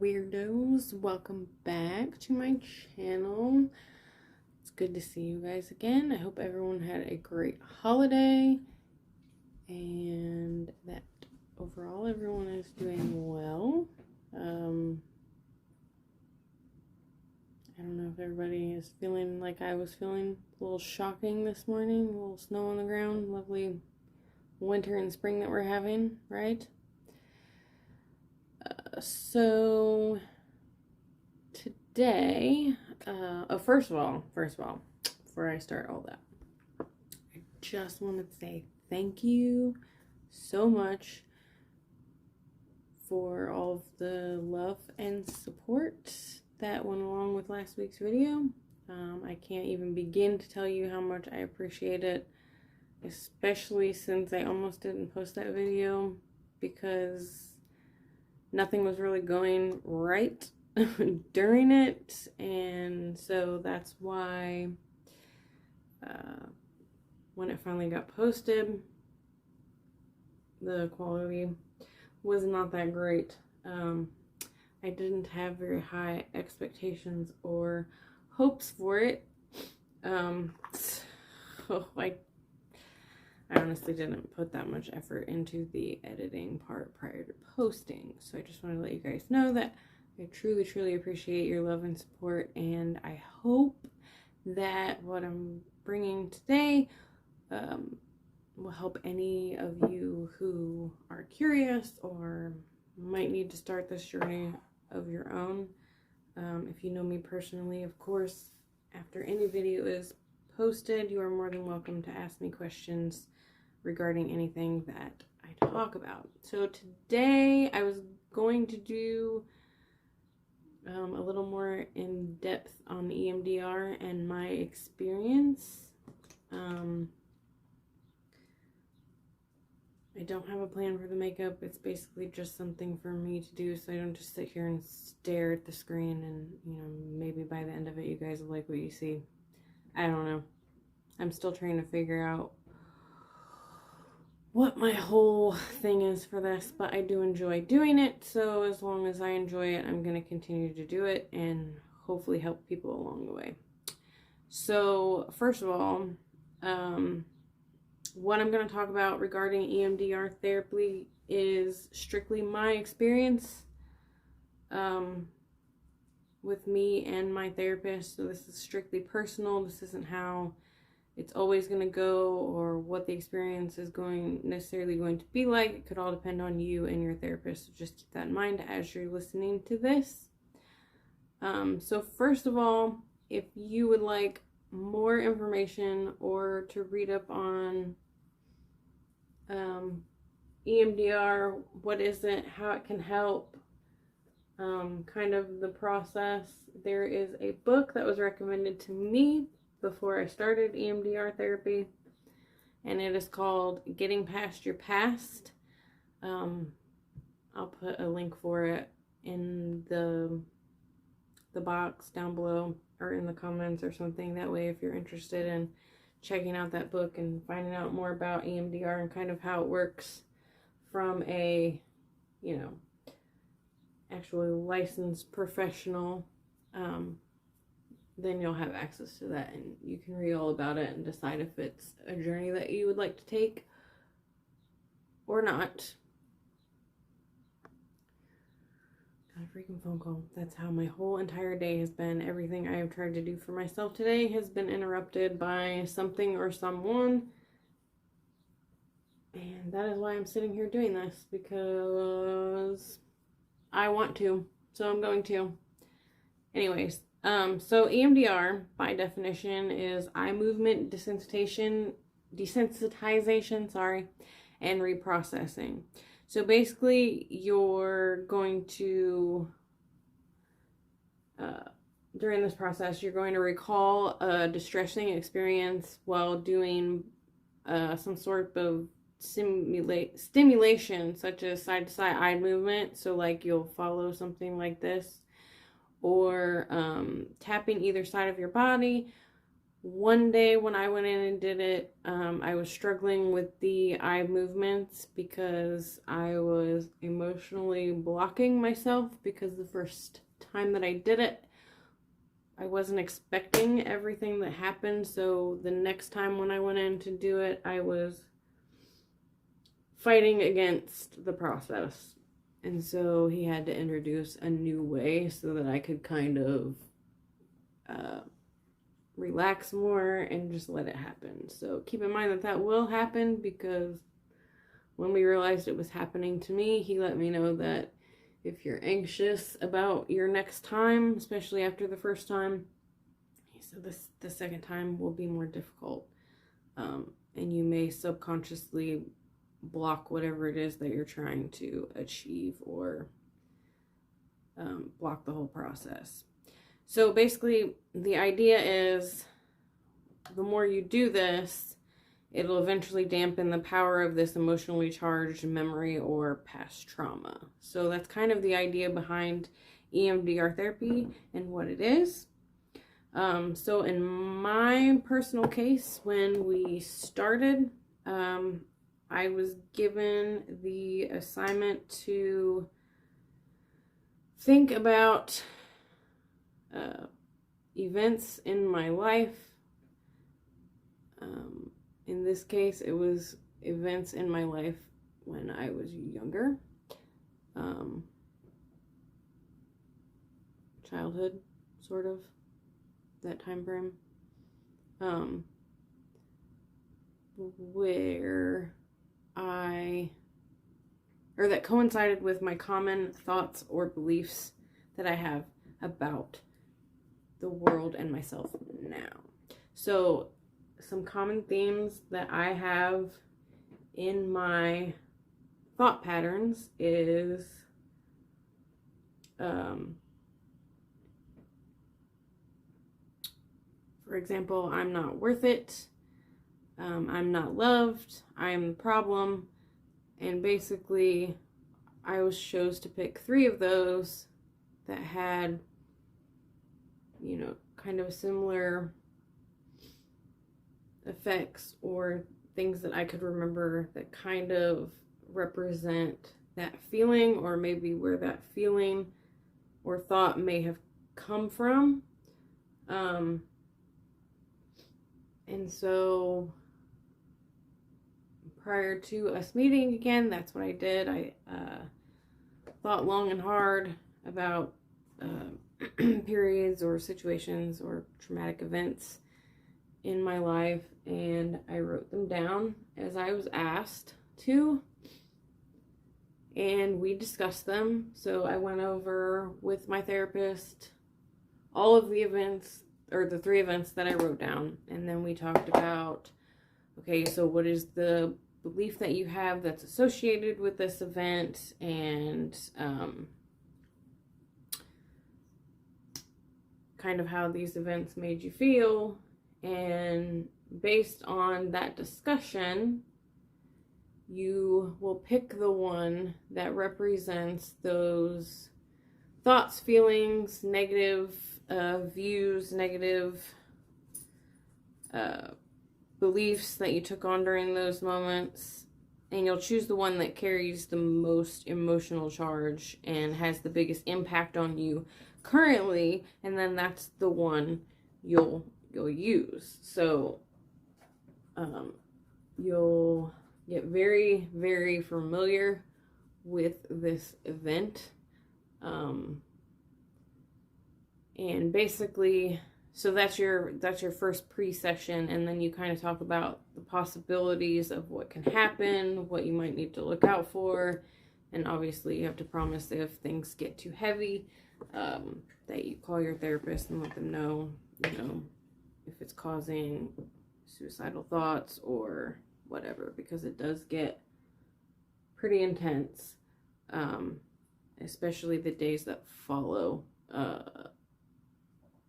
weirdos, welcome back to my channel. It's good to see you guys again. I hope everyone had a great holiday and that overall everyone is doing well. I don't know if everybody is feeling like I was feeling. A little shocking this morning, a little snow on the ground, lovely winter and spring that we're having, right? So today, first of all, before I start all that, I just want to say thank you so much for all of the love and support that went along with last week's video. I can't even begin to tell you how much I appreciate it, especially since I almost didn't post that video because nothing was really going right during it, and so that's why when it finally got posted, the quality was not that great. I didn't have very high expectations or hopes for it, so I honestly didn't put that much effort into the editing part prior to posting. So I just want to let you guys know that I truly, truly appreciate your love and support. And I hope that what I'm bringing today will help any of you who are curious or might need to start this journey of your own. If you know me personally, of course, after any video is posted, you are more than welcome to ask me questions regarding anything that I talk about. So today I was going to do a little more in depth on EMDR and my experience. I don't have a plan for the makeup. It's basically just something for me to do so I don't just sit here and stare at the screen and, you know, maybe by the end of it you guys will like what you see. I don't know. I'm still trying to figure out what my whole thing is for this, but I do enjoy doing it, so as long as I enjoy it, I'm going to continue to do it and hopefully help people along the way. So first of all, what I'm going to talk about regarding EMDR therapy is strictly my experience with me and my therapist. So this is strictly personal. This isn't how it's always going to go or what the experience is necessarily going to be like. It could all depend on you and your therapist, so just keep that in mind as you're listening to this. So first of all, if you would like more information or to read up on EMDR, what is it, how it can help, kind of the process, there is a book that was recommended to me before I started EMDR therapy, and it is called Getting Past Your Past. I'll put a link for it in the box down below or in the comments or something. That way, if you're interested in checking out that book and finding out more about EMDR and kind of how it works from a, you know, actually licensed professional, then you'll have access to that and you can read all about it and decide if it's a journey that you would like to take or not. Got a freaking phone call. That's how my whole entire day has been. Everything I have tried to do for myself today has been interrupted by something or someone. And that is why I'm sitting here doing this, because I want to. So I'm going to. Anyways. So EMDR, by definition, is eye movement desensitization, and reprocessing. So basically, you're going to, during this process, you're going to recall a distressing experience while doing some sort of stimulation, such as side-to-side eye movement. So like you'll follow something like this, or tapping either side of your body, One day when I went in and did it, I was struggling with the eye movements because I was emotionally blocking myself, because the first time that I did it, I wasn't expecting everything that happened. So the next time when I went in to do it, I was fighting against the process. And so he had to introduce a new way so that I could kind of relax more and just let it happen. So keep in mind that that will happen, because when we realized it was happening to me, he let me know that if you're anxious about your next time, especially after the first time, he said the second time will be more difficult. And you may subconsciously block whatever it is that you're trying to achieve, or block the whole process. So basically, the idea is the more you do this, it'll eventually dampen the power of this emotionally charged memory or past trauma. So that's kind of the idea behind EMDR therapy and what it is. So in my personal case, when we started, I was given the assignment to think about events in my life. In this case, it was events in my life when I was younger. Childhood, sort of, that time frame. Where that coincided with my common thoughts or beliefs that I have about the world and myself now. So some common themes that I have in my thought patterns is for example, I'm not worth it, I'm not loved, I'm the problem. And basically I chose to pick 3 of those that had, you know, kind of similar effects or things that I could remember that kind of represent that feeling, or maybe where that feeling or thought may have come from. And so prior to us meeting again, that's what I did. I thought long and hard about periods or situations or traumatic events in my life, and I wrote them down as I was asked to, and we discussed them. So I went over with my therapist all of the events, or the 3 events that I wrote down, and then we talked about, okay, so what is the belief that you have that's associated with this event, and kind of how these events made you feel. And based on that discussion, you will pick the one that represents those thoughts, feelings, negative views, negative beliefs that you took on during those moments, and you'll choose the one that carries the most emotional charge and has the biggest impact on you currently, and then that's the one you'll use. So you'll get very, very familiar with this event, and basically, so that's your first pre-session, and then you kind of talk about the possibilities of what can happen, what you might need to look out for, and obviously you have to promise if things get too heavy, that you call your therapist and let them know, you know, if it's causing suicidal thoughts or whatever, because it does get pretty intense, especially the days that follow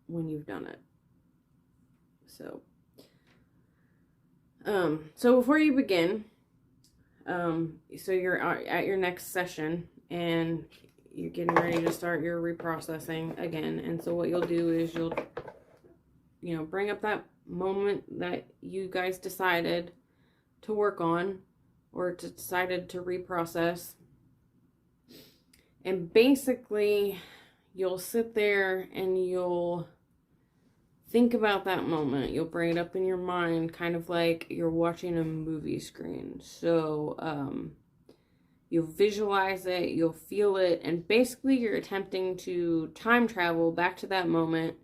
when you've done it. So before you begin, so you're at your next session and you're getting ready to start your reprocessing again. And so what you'll do is you'll, you know, bring up that moment that you guys decided to work on or decided to reprocess. And basically, you'll sit there and you'll think about that moment. You'll bring it up in your mind, kind of like you're watching a movie screen. So, you'll visualize it, you'll feel it, and basically you're attempting to time travel back to that moment.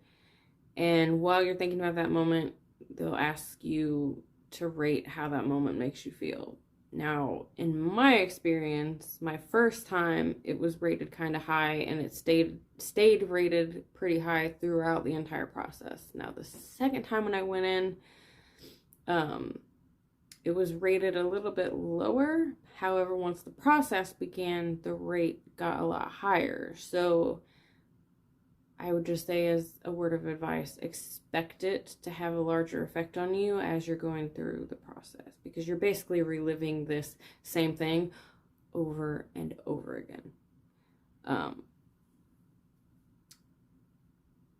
And while you're thinking about that moment, they'll ask you to rate how that moment makes you feel. Now, in my experience, my first time, it was rated kind of high, and it stayed rated pretty high throughout the entire process. Now, the second time when I went in, it was rated a little bit lower. However, once the process began, the rate got a lot higher. So I would just say, as a word of advice, expect it to have a larger effect on you as you're going through the process, because you're basically reliving this same thing over and over again.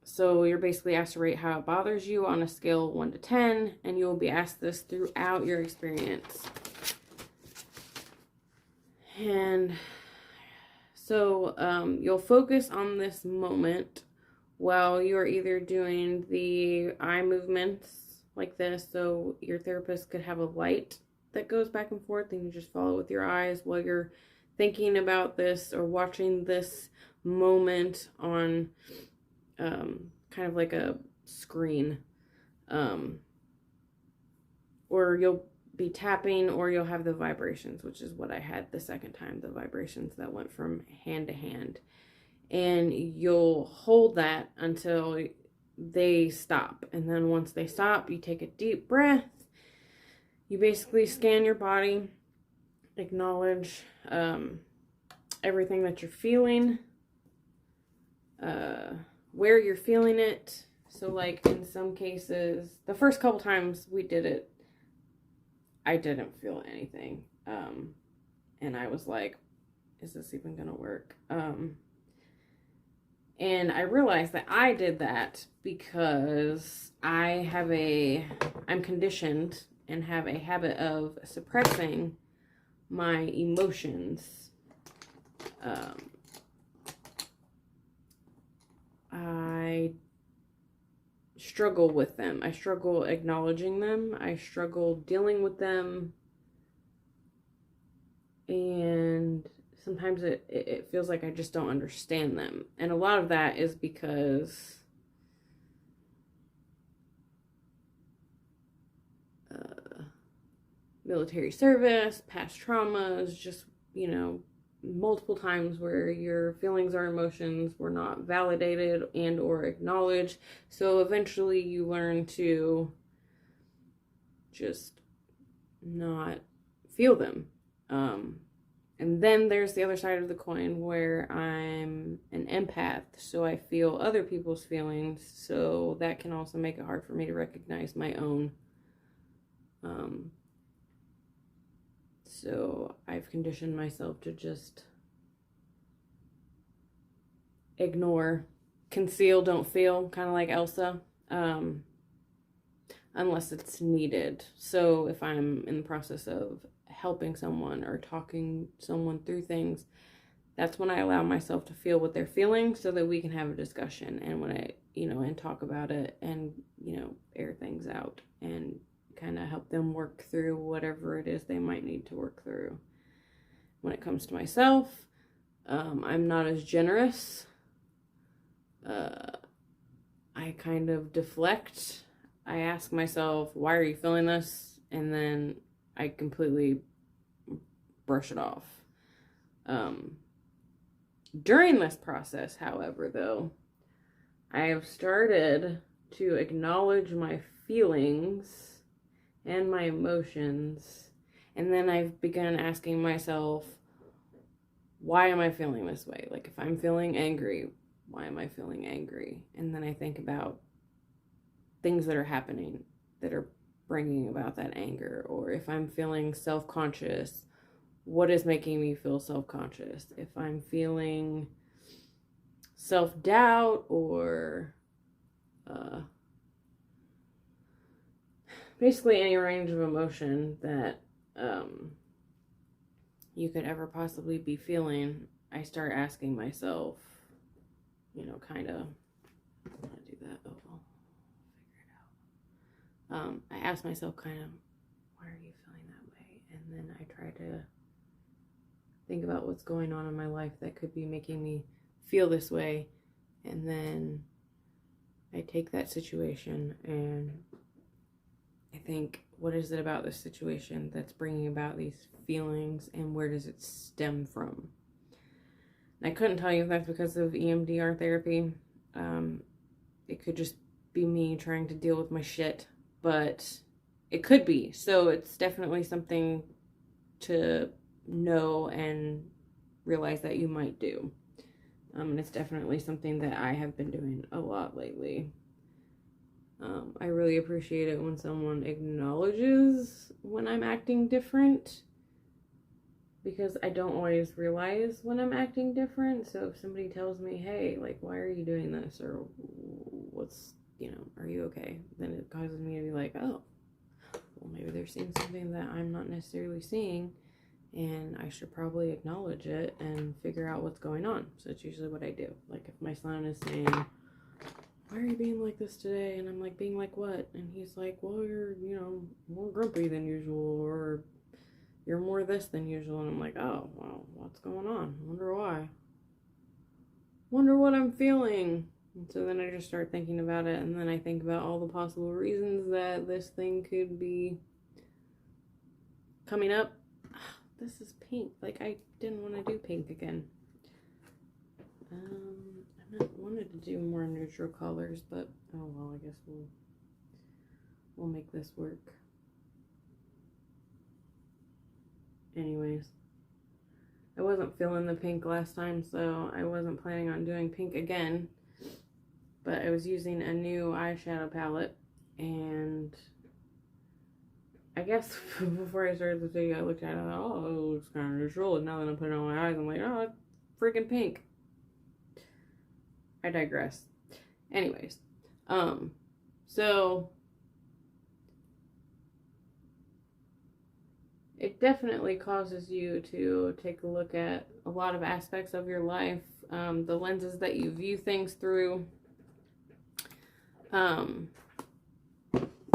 So you're basically asked to rate how it bothers you on a scale of 1 to 10, and you'll be asked this throughout your experience. And so you'll focus on this moment while you're either doing the eye movements like this. So your therapist could have a light that goes back and forth, and you just follow it with your eyes while you're thinking about this or watching this moment on kind of like a screen. Or you'll be tapping, or you'll have the vibrations, which is what I had the second time, the vibrations that went from hand to hand. And you'll hold that until they stop. And then once they stop, you take a deep breath. You basically scan your body, acknowledge everything that you're feeling, where you're feeling it. So like in some cases, the first couple times we did it, I didn't feel anything. And I was like, is this even gonna work? And I realized that I did that because I'm conditioned and have a habit of suppressing my emotions. I struggle with them. I struggle acknowledging them. I struggle dealing with them. And sometimes it feels like I just don't understand them. And a lot of that is because military service, past traumas, just, multiple times where your feelings or emotions were not validated and or acknowledged. So eventually you learn to just not feel them. And then there's the other side of the coin where I'm an empath, so I feel other people's feelings, so that can also make it hard for me to recognize my own. So I've conditioned myself to just ignore, conceal, don't feel, kind of like Elsa, unless it's needed. So if I'm in the process of helping someone or talking someone through things, that's when I allow myself to feel what they're feeling so that we can have a discussion, and when I, and talk about it and, air things out and kind of help them work through whatever it is they might need to work through. When it comes to myself, I'm not as generous. I kind of deflect. I ask myself, why are you feeling this? And then I completely brush it off. During this process, however, though, I have started to acknowledge my feelings and my emotions, and then I've begun asking myself, why am I feeling this way? Like, if I'm feeling angry, why am I feeling angry? And then I think about things that are happening that are bringing about that anger. Or if I'm feeling self-conscious, what is making me feel self-conscious? If I'm feeling self-doubt or basically any range of emotion that you could ever possibly be feeling, I start asking myself, you know, kind of, I'm gonna do that. Oh, I'll figure it out. I ask myself kind of, why are you feeling that way? And then I try to think about what's going on in my life that could be making me feel this way. And then I take that situation and I think, what is it about this situation that's bringing about these feelings, and where does it stem from? And I couldn't tell you if that's because of EMDR therapy. It could just be me trying to deal with my shit, but it could be. So it's definitely something to know and realize that you might do. And it's definitely something that I have been doing a lot lately. I really appreciate it when someone acknowledges when I'm acting different, because I don't always realize when I'm acting different. So if somebody tells me, hey, like, why are you doing this? Or what's, you know, are you okay? Then it causes me to be like, oh, well, maybe they're seeing something that I'm not necessarily seeing, and I should probably acknowledge it and figure out what's going on. So it's usually what I do. Like if my son is saying, why are you being like this today? And I'm like, being like what? And he's like, well, you're, you know, more grumpy than usual, or you're more this than usual. And I'm like, oh, well, what's going on? Wonder why. Wonder what I'm feeling. And so then I just start thinking about it, and then I think about all the possible reasons that this thing could be coming up. This is pink. Like, I didn't want to do pink again. I wanted to do more neutral colors, but oh well, I guess we'll make this work. Anyways, I wasn't feeling the pink last time, so I wasn't planning on doing pink again. But I was using a new eyeshadow palette, and I guess before I started the video, I looked at it and I thought, oh, it looks kind of neutral. And now that I'm putting it on my eyes, I'm like, oh, it's freaking pink. I digress. Anyways, so it definitely causes you to take a look at a lot of aspects of your life, the lenses that you view things through.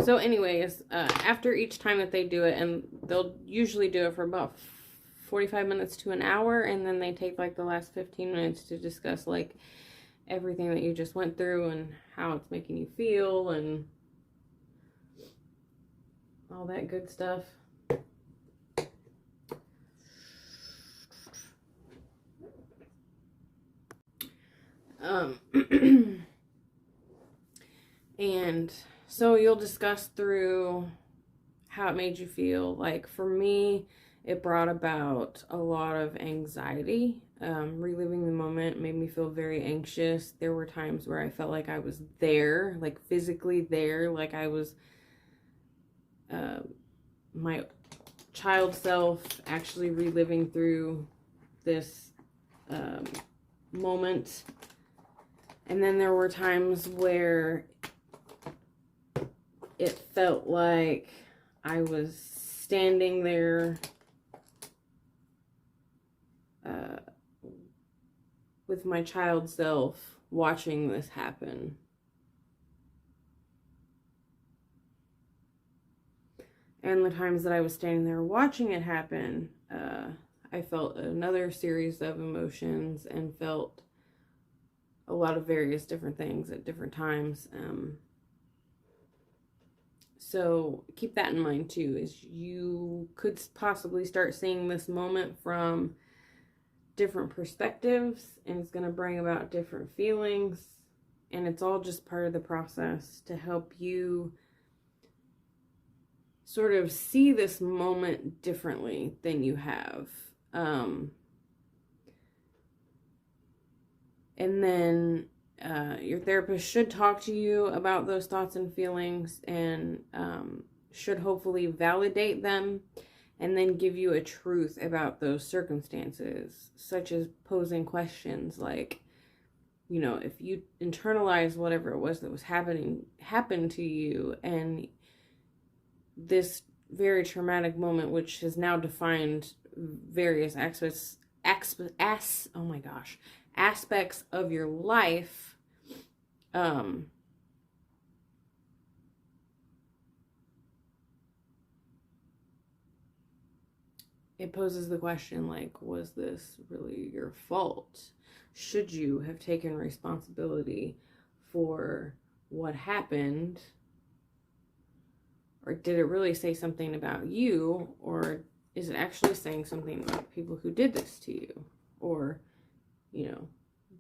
So anyways, after each time that they do it, and they'll usually do it for about 45 minutes to an hour, and then they take like the last 15 minutes to discuss like everything that you just went through and how it's making you feel and all that good stuff. And so you'll discuss through how it made you feel. Like for me, it brought about a lot of anxiety. Reliving the moment made me feel very anxious. There were times where I felt like I was there, like physically there, like I was my child self actually reliving through this moment. And then there were times where it felt like I was standing there with my child self watching this happen. And the times that I was standing there watching it happen, I felt another series of emotions and felt a lot of various different things at different times. So keep that in mind too, is you could possibly start seeing this moment from different perspectives, and it's going to bring about different feelings, and it's all just part of the process to help you sort of see this moment differently than you have. And then your therapist should talk to you about those thoughts and feelings, and should hopefully validate them, and then give you a truth about those circumstances, such as posing questions like, you know, if you internalize whatever it was that was happened to you, and this very traumatic moment, which has now defined various aspects of your life, it poses the question, like, was this really your fault? Should you have taken responsibility for what happened? Or did it really say something about you? Or is it actually saying something about people who did this to you? Or, you know,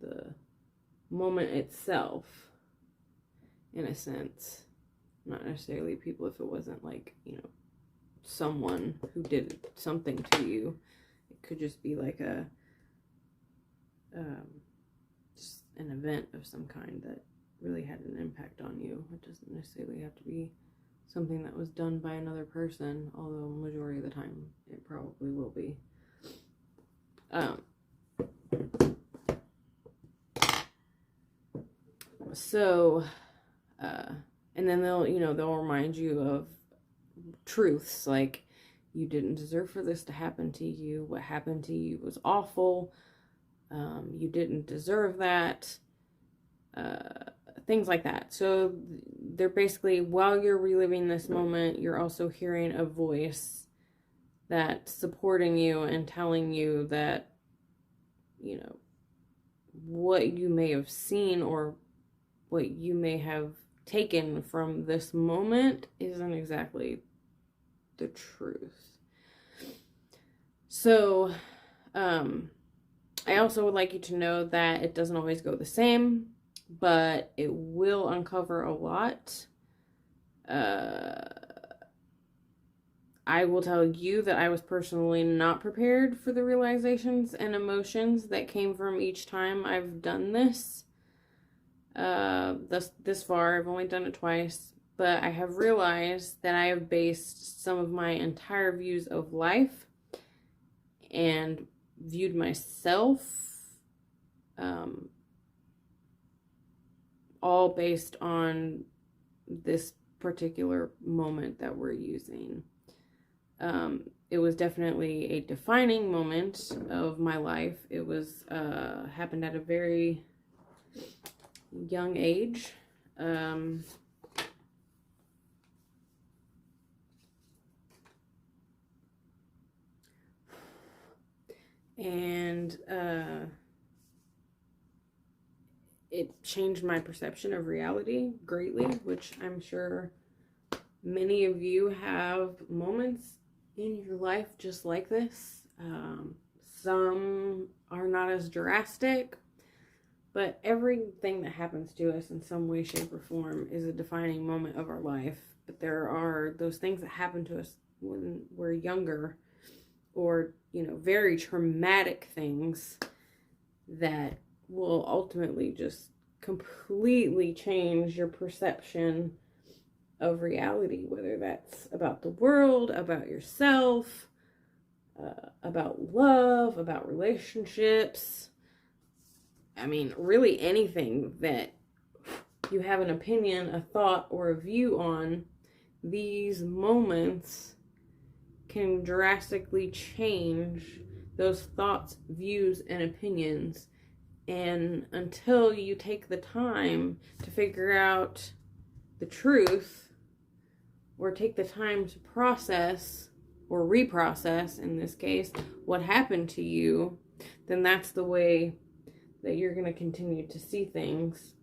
the moment itself, in a sense. Not necessarily people if it wasn't like, you know, someone who did something to you. It could just be like a just an event of some kind that really had an impact on you. It doesn't necessarily have to be something that was done by another person, although majority of the time it probably will be. And then they'll remind you of truths like, you didn't deserve for this to happen to you. What happened to you was awful. You didn't deserve that. Things like that. So they're basically, while you're reliving this moment, you're also hearing a voice that's supporting you and telling you that, you know, what you may have seen or what you may have taken from this moment isn't exactly the truth. So, I also would like you to know that it doesn't always go the same, but it will uncover a lot. I will tell you that I was personally not prepared for the realizations and emotions that came from each time I've done this. This far, I've only done it twice, but I have realized that I have based some of my entire views of life and viewed myself all based on this particular moment that we're using. It was definitely a defining moment of my life. It was happened at a very young age. And it changed my perception of reality greatly, which I'm sure many of you have moments in your life just like this. Some are not as drastic, but everything that happens to us in some way, shape, or form is a defining moment of our life. But there are those things that happen to us when we're younger, or, you know, very traumatic things that will ultimately just completely change your perception of reality, whether that's about the world, about yourself, about love, about relationships. I mean, really anything that you have an opinion, a thought, or a view on. These moments can drastically change those thoughts, views, and opinions. And until you take the time to figure out the truth, or take the time to process or reprocess, in this case, what happened to you, then that's the way that you're going to continue to see things.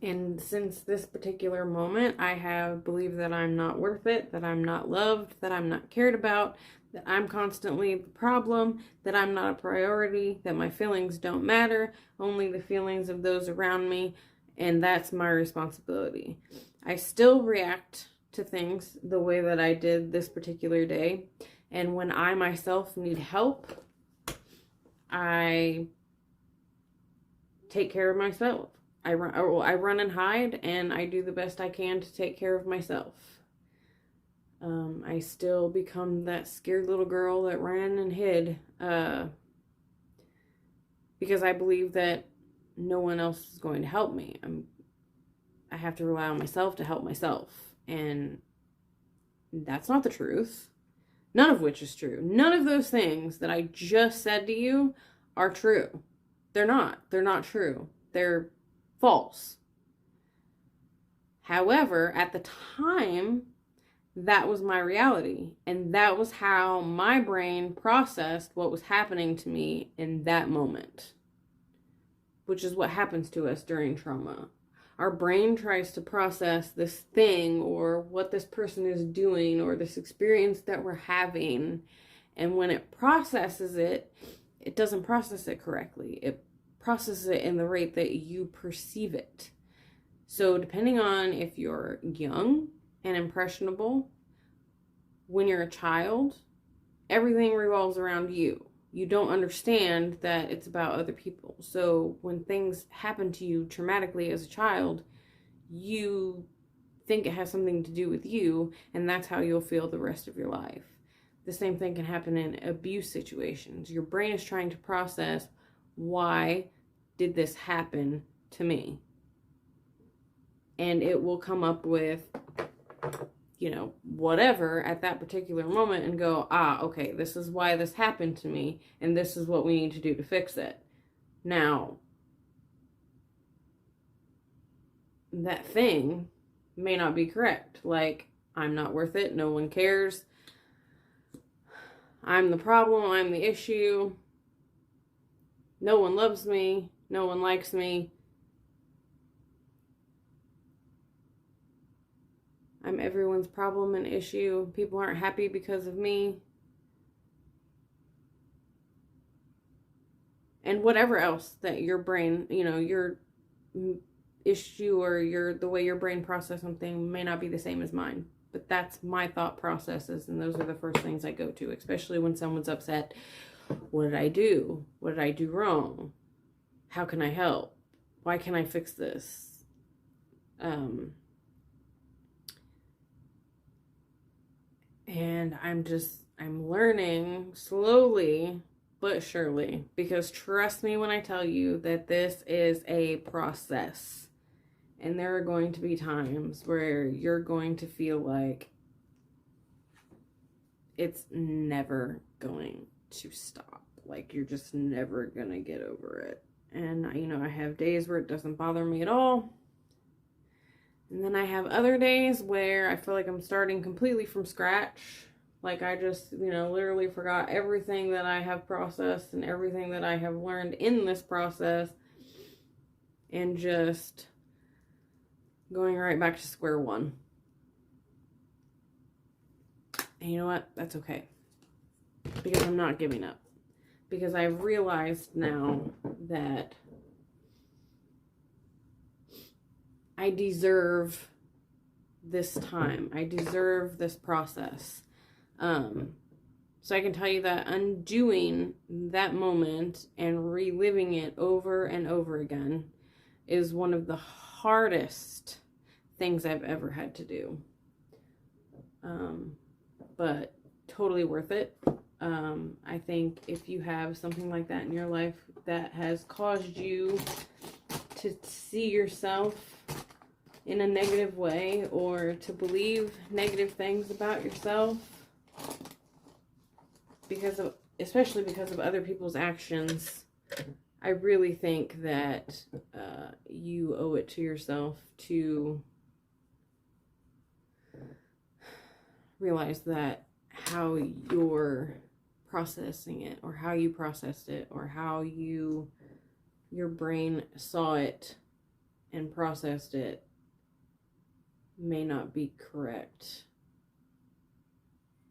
And since this particular moment, I have believed that I'm not worth it, that I'm not loved, that I'm not cared about, that I'm constantly the problem, that I'm not a priority, that my feelings don't matter, only the feelings of those around me, and that's my responsibility. I still react to things the way that I did this particular day, and when I myself need help, I take care of myself. I run and hide, and I do the best I can to take care of myself. I still become that scared little girl that ran and hid, because I believe that no one else is going to help me. I have to rely on myself to help myself. And that's not the truth. None of which is true. None of those things that I just said to you are true. They're not. They're not true. They're false. However, at the time, that was my reality. And that was how my brain processed what was happening to me in that moment. Which is what happens to us during trauma. Our brain tries to process this thing or what this person is doing or this experience that we're having. And when it processes it, it doesn't process it correctly. It processes it in the rate that you perceive it. So depending on if you're young and impressionable, when you're a child, everything revolves around you. You don't understand that it's about other people. So when things happen to you traumatically as a child, you think it has something to do with you, and that's how you'll feel the rest of your life. The same thing can happen in abuse situations. Your brain is trying to process, why did this happen to me? And it will come up with, whatever at that particular moment and go, okay, this is why this happened to me, and this is what we need to do to fix it. Now, that thing may not be correct. Like, I'm not worth it, no one cares, I'm the problem, I'm the issue, no one loves me, no one likes me, I'm everyone's problem and issue. People aren't happy because of me. And whatever else that your brain, your issue or the way your brain processes something may not be the same as mine. But that's my thought processes, and those are the first things I go to, especially when someone's upset. What did I do? What did I do wrong? How can I help? Why can't I fix this? And I'm learning slowly but surely, because trust me when I tell you that this is a process. And there are going to be times where you're going to feel like it's never going to stop. Like, you're just never going to get over it. And, I have days where it doesn't bother me at all. And then I have other days where I feel like I'm starting completely from scratch. Like, I just, literally forgot everything that I have processed and everything that I have learned in this process. And just going right back to square one. And you know what? That's okay. Because I'm not giving up. Because I've realized now that I deserve this time. I deserve this process. So I can tell you that undoing that moment and reliving it over and over again is one of the hardest things I've ever had to do. But totally worth it. I think if you have something like that in your life that has caused you to see yourself in a negative way or to believe negative things about yourself especially because of other people's actions, I really think that you owe it to yourself to realize that how you're processing it, or how you processed it, or how your brain saw it and processed it may not be correct.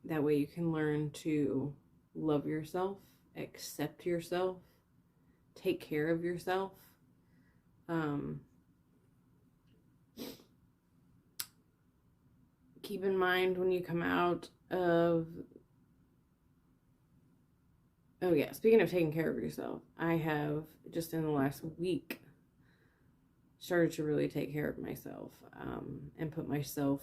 That way you can learn to love yourself, accept yourself, take care of yourself. Keep in mind when you come out of... Oh yeah, speaking of taking care of yourself, I have just in the last week started to really take care of myself, and put myself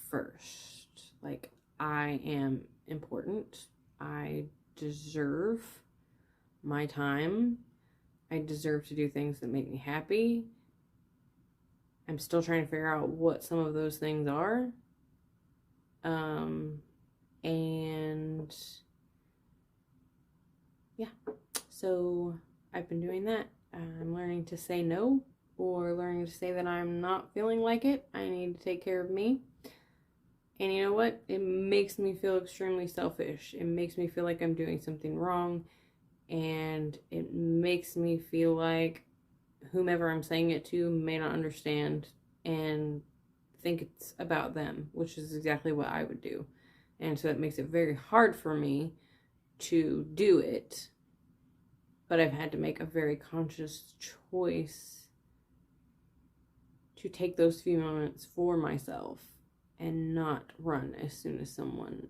first. Like, I am important. I deserve my time. I deserve to do things that make me happy. I'm still trying to figure out what some of those things are. And yeah, so I've been doing that. I'm learning to say no, or learning to say that I'm not feeling like it. I need to take care of me. And you know what? It makes me feel extremely selfish. It makes me feel like I'm doing something wrong. And it makes me feel like whomever I'm saying it to may not understand and think it's about them, which is exactly what I would do. And so it makes it very hard for me to do it. But I've had to make a very conscious choice to take those few moments for myself and not run as soon as someone,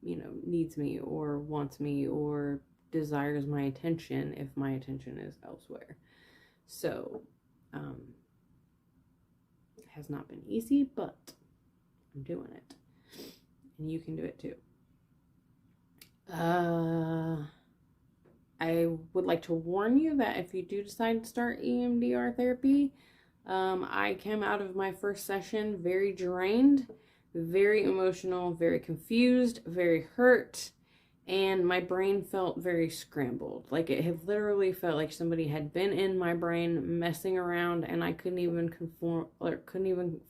needs me or wants me or desires my attention if my attention is elsewhere. So, it has not been easy, but I'm doing it. And you can do it too. I would like to warn you that if you do decide to start EMDR therapy, I came out of my first session very drained, very emotional, very confused, very hurt, and my brain felt very scrambled. Like it had literally felt like somebody had been in my brain messing around, and I couldn't even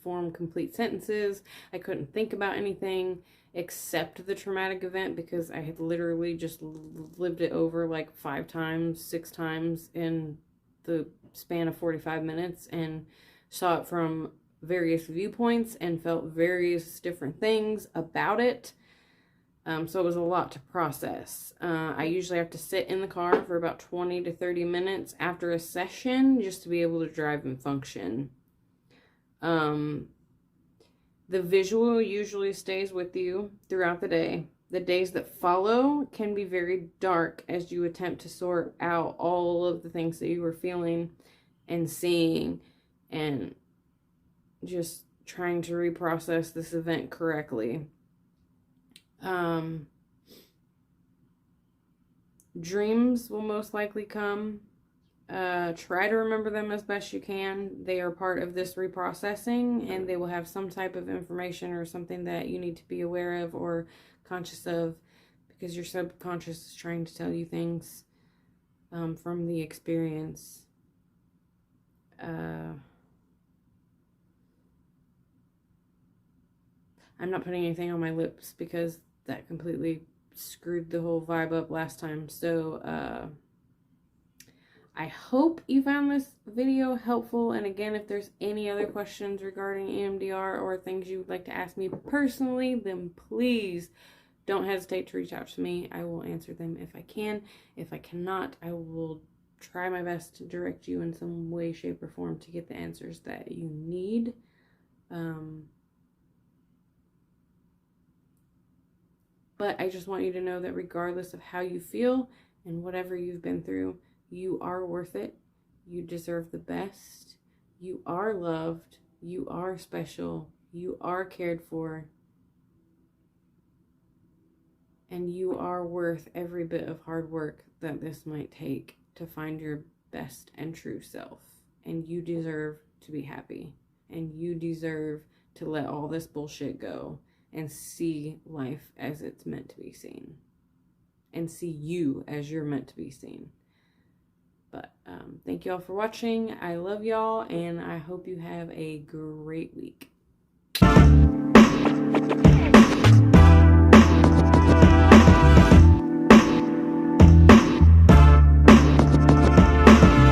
form complete sentences. I couldn't think about anything except the traumatic event, because I had literally just lived it over like 5 times, 6 times in the span of 45 minutes and saw it from various viewpoints and felt various different things about it. So it was a lot to process. I usually have to sit in the car for about 20 to 30 minutes after a session just to be able to drive and function. The visual usually stays with you throughout the day. The days that follow can be very dark as you attempt to sort out all of the things that you were feeling and seeing and just trying to reprocess this event correctly. Dreams will most likely come. Try to remember them as best you can. They are part of this reprocessing, and they will have some type of information or something that you need to be aware of or conscious of, because your subconscious is trying to tell you things from the experience. I'm not putting anything on my lips because that completely screwed the whole vibe up last time. So, I hope you found this video helpful. And again, if there's any other questions regarding EMDR or things you would like to ask me personally, then please don't hesitate to reach out to me. I will answer them if I can. If I cannot, I will try my best to direct you in some way, shape, or form to get the answers that you need. But I just want you to know that regardless of how you feel and whatever you've been through, you are worth it. You deserve the best. You are loved. You are special. You are cared for. And you are worth every bit of hard work that this might take to find your best and true self. And you deserve to be happy. And you deserve to let all this bullshit go and see life as it's meant to be seen. And see you as you're meant to be seen. But thank you all for watching. I love y'all, and I hope you have a great week.